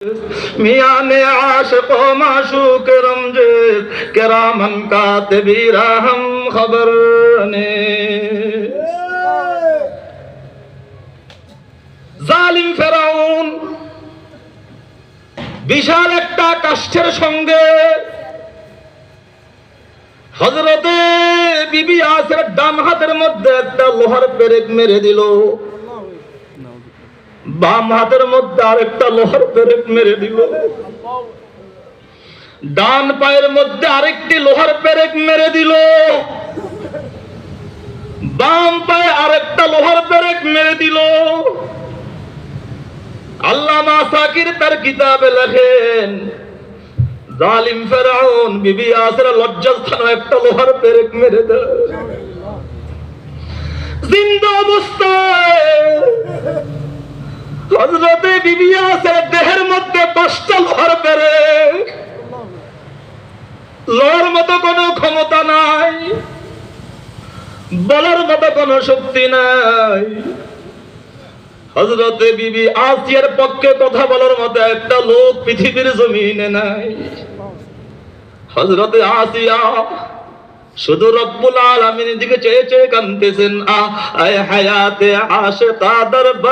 मियाने आशिक व माशूक रमज़ेद किरामन कातिबीन हम खबर ने জালিম ফেরাউন বিশাল একটা কাষ্ঠের সঙ্গে হযরতে বিবি আসিয়ার ডান হাতের মধ্যে একটা লোহার পেরেক মেরে দিল, বাম হাতের মধ্যে আরেকটা লোহার পেরেক মেরে দিল, ডান পায়ের মধ্যে আরেকটি লোহার পেরেক মেরে দিল, বাম পায়ে আরেকটা লোহার পেরেক মেরে দিল। আল্লামা সাকির তার কিতাবে লেখেন, জালিম ফেরাউন বিবি আসিয়ার লজ্জাস্থানে একটা লোহার পেরেক মেরে দেয়। জিন্দা অবস্থায় হযরতে বিবি আসিয়ার দেহের মধ্যে 5টা লোহার পেরেক, লড়ার মতো কোনো ক্ষমতা নাই, বলার মতো কোনো শক্তি নাই। হযরতে বিবি আসিয়ার পক্ষে কথা বলার মতো একটা লোক পৃথিবীর জমিনে নাই। হযরতে আসিয়া শুধু রব্বুল আলামিনের দিকে চেয়ে চেয়ে কাঁদতেছেন, আয় হায়াতে আশিকা দরবার